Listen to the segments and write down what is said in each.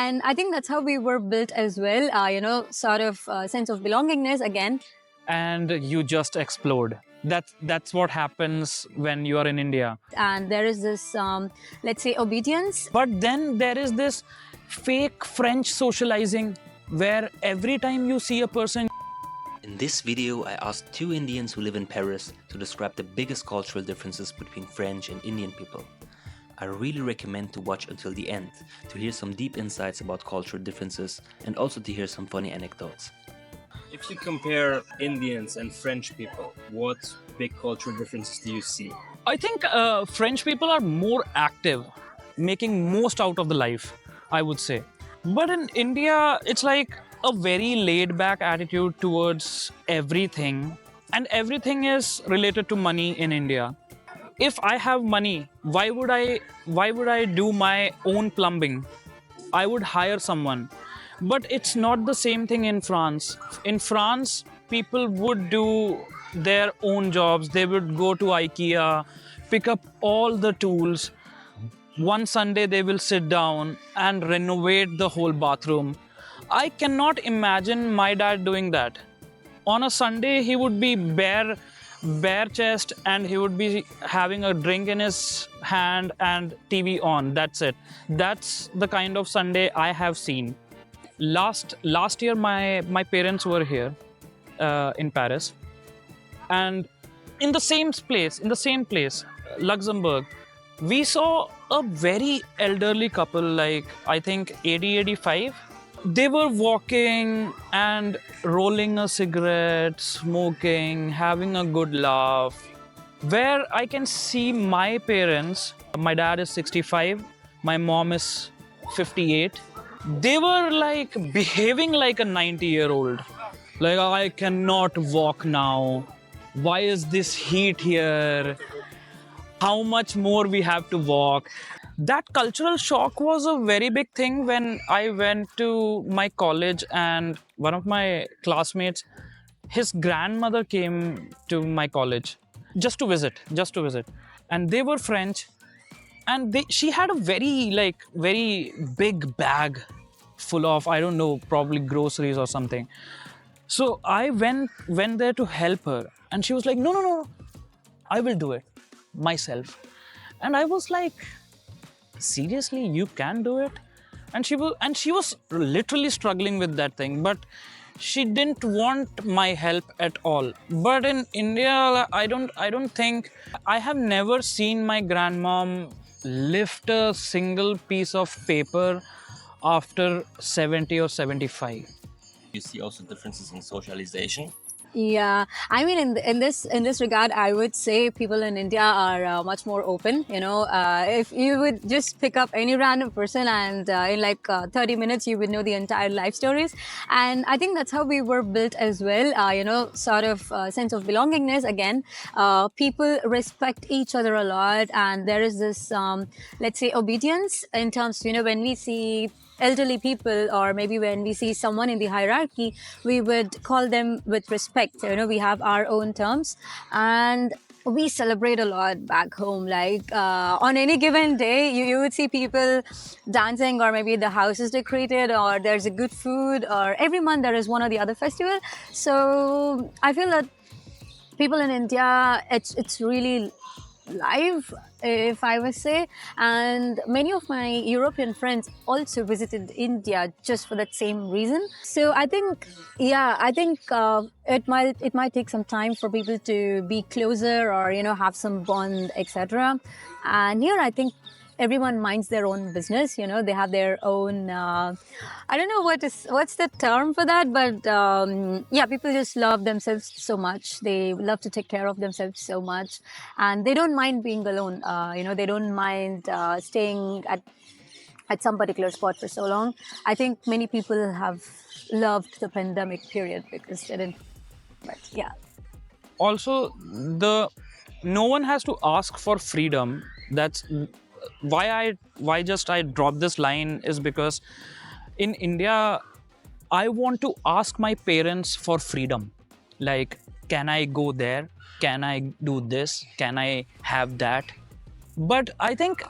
And I think that's how we were built as well, sort of sense of belongingness again. And you just explode. That's what happens when you are in India. And there is this, let's say, obedience. But then there is this fake French socializing where every time you see a person. In this video, I asked two Indians who live in Paris to describe the biggest cultural differences between French and Indian people. I really recommend to watch until the end to hear some deep insights about cultural differences and also to hear some funny anecdotes. If you compare Indians and French people, what big cultural differences do you see? I think French people are more active, making most out of the life, I would say. But in India, it's like a very laid-back attitude towards everything, and everything is related to money in India. If I have money, why would I do my own plumbing? I would hire someone. But it's not the same thing in France. In France, people would do their own jobs. They would go to IKEA, pick up all the tools. One Sunday, they will sit down and renovate the whole bathroom. I cannot imagine my dad doing that. On a Sunday, he would be bare chest and he would be having a drink in his hand and TV on. That's it. That's the kind of Sunday I have seen. Last year, my parents were here in Paris, and in the same place, Luxembourg, we saw a very elderly couple, like I think 80, 85. They were walking and rolling a cigarette, smoking, having a good laugh. Where I can see my parents, my dad is 65, my mom is 58. They were like behaving like a 90-year-old. Like, I cannot walk now. Why is this heat here? How much more we have to walk? That cultural shock was a very big thing when I went to my college, and one of my classmates, his grandmother came to my college just to visit. And they were French. And she had a very big bag full of, I don't know, probably groceries or something. So I went there to help her. And she was like, no, I will do it myself. And I was like, seriously, you can do it? And she was literally struggling with that thing. But she didn't want my help at all. But in India, I don't think, I have never seen my grandmom lift a single piece of paper after 70 or 75. You see also differences in socialization. Yeah, I mean, in this regard, I would say people in India are much more open. If you would just pick up any random person and in like 30 minutes, you would know the entire life stories. And I think that's how we were built as well. Sort of sense of belongingness again. People respect each other a lot, and there is this, let's say, obedience in terms. When we see elderly people, or maybe when we see someone in the hierarchy, we would call them with respect. We have our own terms, and we celebrate a lot back home. Like on any given day, you would see people dancing, or maybe the house is decorated, or there's a good food, or every month there is one or the other festival. So I feel that people in India, it's really live, if I would say, and many of my European friends also visited India just for that same reason. So I think it might take some time for people to be closer, or have some bond, etc. And here I think everyone minds their own business. They have their own, I don't know what's the term for that, but people just love themselves so much. They love to take care of themselves so much, and they don't mind being alone. They don't mind staying at some particular spot for so long. I think many people have loved the pandemic period because they didn't. But yeah. Also, no one has to ask for freedom. That's why I dropped this line, is because in India, I want to ask my parents for freedom. Like, can I go there? Can I do this? Can I have that? But I think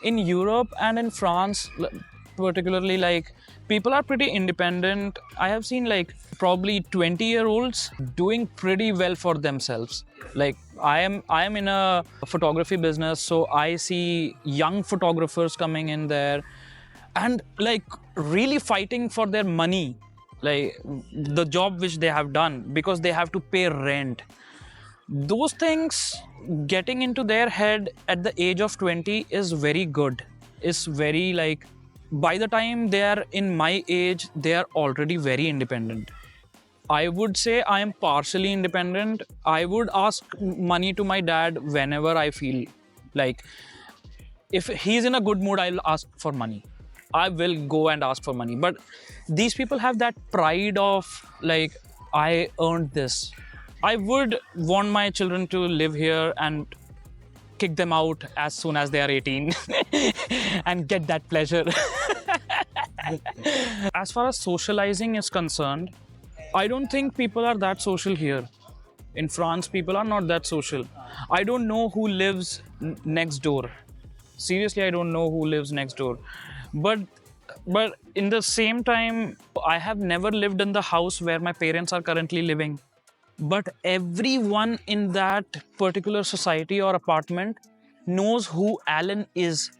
in Europe and in France, particularly, like, people are pretty independent. I have seen like probably 20-year-olds doing pretty well for themselves. Like, I am in a photography business, so I see young photographers coming in there and like really fighting for their money, like the job which they have done, because they have to pay rent. Those things getting into their head at the age of 20 is very good. It's very like, by the time they are in my age, they are already very independent. I would say I am partially independent. I would ask money to my dad whenever I feel like, if he's in a good mood, I'll ask for money. I will go and ask for money. But these people have that pride of like, I earned this. I would want my children to live here and kick them out as soon as they are 18 and get that pleasure. As far as socializing is concerned, I don't think people are that social here. In France, people are not that social. I don't know who lives next door. Seriously, I don't know who lives next door. But in the same time, I have never lived in the house where my parents are currently living. But everyone in that particular society or apartment knows who Alan is.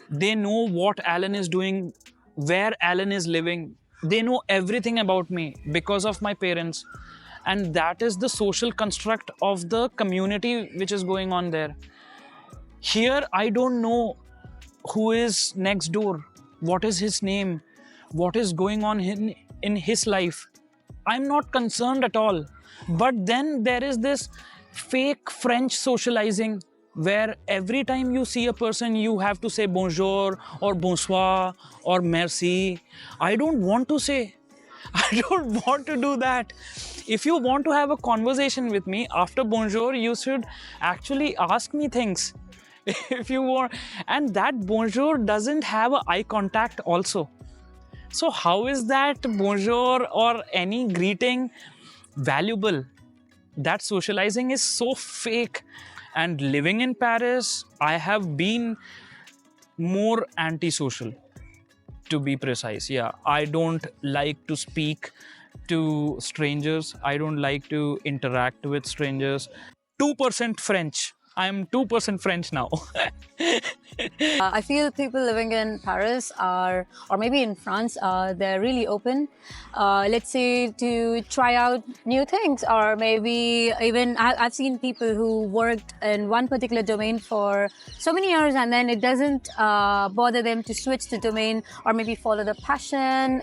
They know what Alan is doing, where Alan is living. They know everything about me because of my parents. And that is the social construct of the community which is going on there. Here, I don't know who is next door, what is his name, what is going on in his life. I'm not concerned at all. But then there is this fake French socializing where every time you see a person, you have to say bonjour or bonsoir or merci. I don't want to say. I don't want to do that. If you want to have a conversation with me after bonjour, you should actually ask me things. If you want. And that bonjour doesn't have a eye contact also. So how is that bonjour or any greeting valuable? That socializing is so fake. And living in Paris, I have been more antisocial, to be precise. Yeah, I don't like to speak to strangers. I don't like to interact with strangers. 2% French. I'm 2% French now. I feel people living in Paris are, or maybe in France, they're really open, let's say, to try out new things. Or maybe even, I've seen people who worked in one particular domain for so many years and then it doesn't bother them to switch the domain, or maybe follow the passion,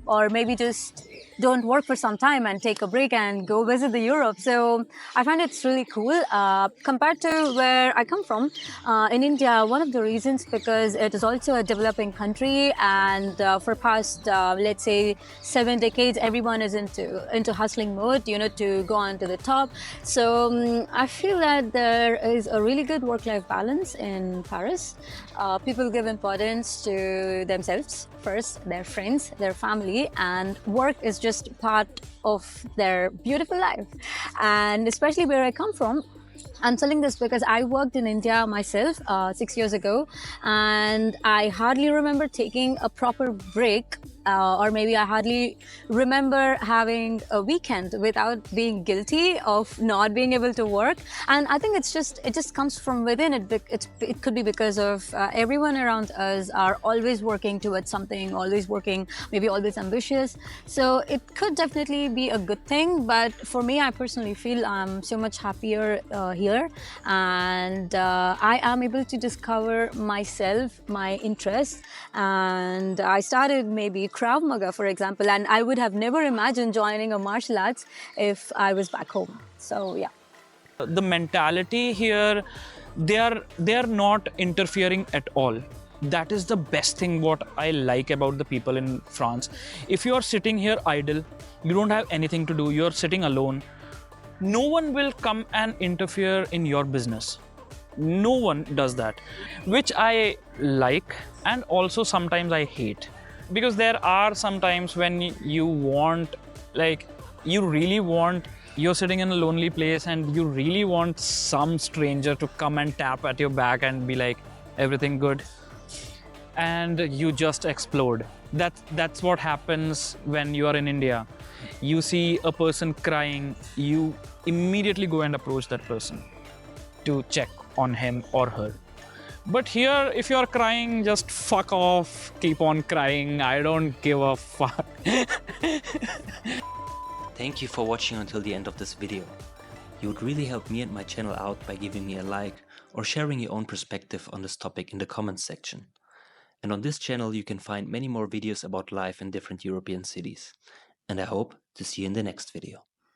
or maybe just don't work for some time and take a break and go visit the Europe. So I find it's really cool. Compared to where I come from, in India, one of the reasons, because it is also a developing country, and for past, let's say, 7 decades, everyone is into hustling mode, to go on to the top. So I feel that there is a really good work-life balance in Paris. People give importance to themselves first, their friends, their family, and work is just part of their beautiful life. And especially where I come from, I'm telling this because I worked in India myself 6 years ago, and I hardly remember taking a proper break, or maybe I hardly remember having a weekend without being guilty of not being able to work. And I think it just comes from within. It could be because of everyone around us are always working towards something, always working, maybe always ambitious. So it could definitely be a good thing. But for me, I personally feel I'm so much happier here, and I am able to discover myself, my interests, and I started maybe Krav Maga, for example, and I would have never imagined joining a martial arts if I was back home. So yeah. The mentality here, they are not interfering at all. That is the best thing what I like about the people in France. If you are sitting here idle, you don't have anything to do, you're sitting alone, no one will come and interfere in your business. No one does that, which I like, and also sometimes I hate. Because there are some times when you want, like, you're sitting in a lonely place and you really want some stranger to come and tap at your back and be like, everything good? and you just explode. That's what happens when you are in India. You see a person crying, you immediately go and approach that person to check on him or her. But here, if you're crying, just fuck off, keep on crying. I don't give a fuck. Thank you for watching until the end of this video. You would really help me and my channel out by giving me a like or sharing your own perspective on this topic in the comments section. And on this channel you can find many more videos about life in different European cities. And I hope to see you in the next video.